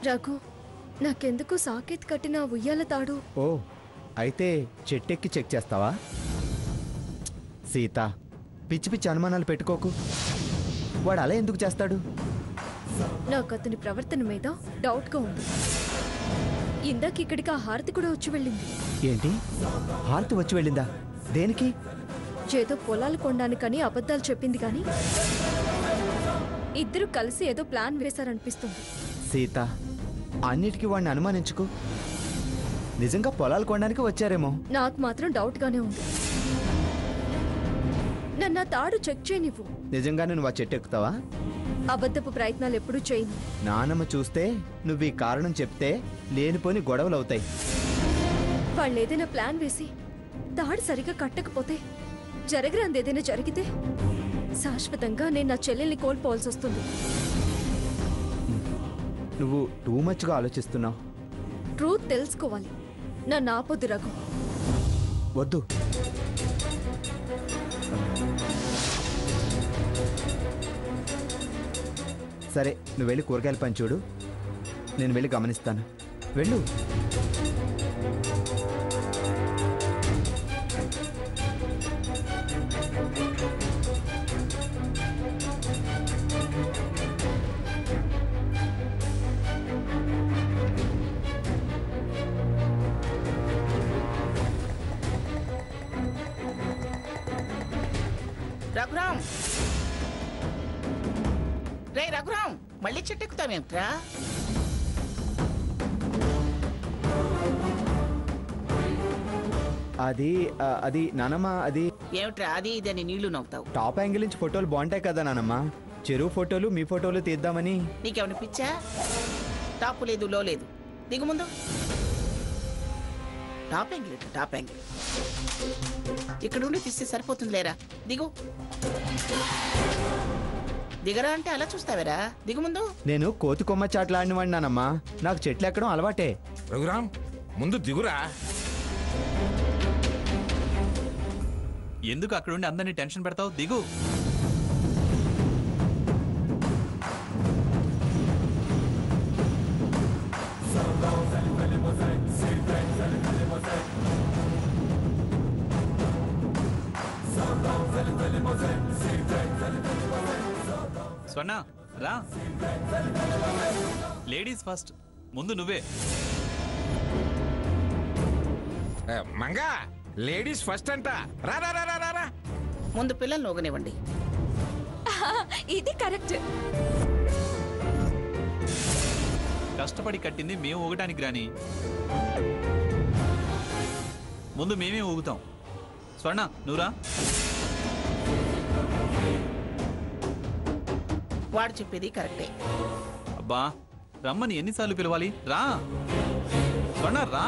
రఘు, నాకెందుకు సాకేత్ కట్టిన ఉయ్యాల తాడు. ఓ, అయితే చెట్టెక్కి చెక్ చేస్తావా? సీత, పిచ్చి పిచ్చి అనుమానాలు పెట్టుకోకు. వాడు అలా ఎందుకు చేస్తాడు? నాకు అతని ప్రవర్తన మీద డౌట్గా ఉంది. ఇందాక ఇక్కడికి ఆ హారతి కూడా వచ్చి వెళ్ళింది. ఏంటి, హారతి వచ్చి వెళ్ళిందా? దేనికి? ఏదో పొలాలు కొనడానికని అబద్ధాలు చెప్పింది కానీ ఇద్దరు కలిసి ఏదో ప్లాన్ వేశారనిపిస్తుంది. సీత, అన్నిటికీ వాడిని అనుమానించుకు. నిజంగా పొలాలు కొనడానికి వచ్చారేమో. నాకు మాత్రం డౌట్గానే ఉంది. నన్ను ఆ తాడు చెక్ చేయనివ్వు. నిజంగానే నువ్వు ఆ చెట్టు ఎక్కుతావా? అబద్ధపు ప్రయత్నాలు ఎప్పుడూ చేయను. నానమ్మ చూస్తే నువ్వు ఈ కారణం చెప్తే లేనిపోని గొడవలు అవుతాయి. వాళ్ళు ఏదైనా ప్లాన్ వేసి తాడు సరిగా కట్టకపోతే, జరగరాంది ఏదైనా జరిగితే శాశ్వతంగా నేను నా చెల్లెల్ని కోల్పోవాల్సి వస్తుంది. నువ్వు టూ మచ్గా ఆలోచిస్తున్నావు. ట్రూత్ తెలుసుకోవాలి. నన్ను ఆపొద్దు రఘు. వద్దు. సరే, నువ్వు వెళ్ళి కూరగాయల పని చూడు, నేను వెళ్ళి గమనిస్తాను. వెళ్ళు. రఘురామ్, రే రఘురామ్, మళ్ళీ చెట్టెక్కుతావేమిట్రా? అది నానమ్మ, అది ఏమిట్రా అది ఇది అని నీళ్లు నవ్వుతావు? టాప్ యాంగిల్ నుంచి ఫోటోలు బాగుంటాయి కదా నానమ్మ. చెరువు ఫోటోలు మీ ఫోటోలు తీద్దామని. నీకేమైనా పిచ్చా? టాప్ లేదు, లో లేదు. దిగు ముందు. టాప్ యాంగిల్, టాప్ యాంగిల్ ఇక్కడ ఉండి తీస్తే సరిపోతుంది. లేరా, దిగు. దిగరా అంటే అలా చూస్తావేరా? దిగు ముందు. నేను కోతి కొమ్మ చాట్లాడినవాడినానమ్మా. నాకు చెట్లు ఎక్కడం అలవాటే. రఘురామ్, ముందు దిగురా. ఎందుకు అక్కడుండి అందరినీ టెన్షన్ పెడతావు? దిగు. స్వర్ణ, రా. Ladies first. ముందు నువ్వే. మంగా, లేడీస్ ఫస్ట్ అంట. రా రా రా రా రా. ముందు పిల్లల్ని ఊగనివ్వండి. ఇది కరెక్ట్. కష్టపడి కట్టింది మేము ఊగటానికి రాని. ముందు మేమే ఊగుతాం. స్వర్ణ, నువ్వురా. వాడు చెప్పేది కరెక్టే. అబ్బా, రమ్మని ఎన్నిసార్లు పిలవాలి? రా స్వర్ణ, రా.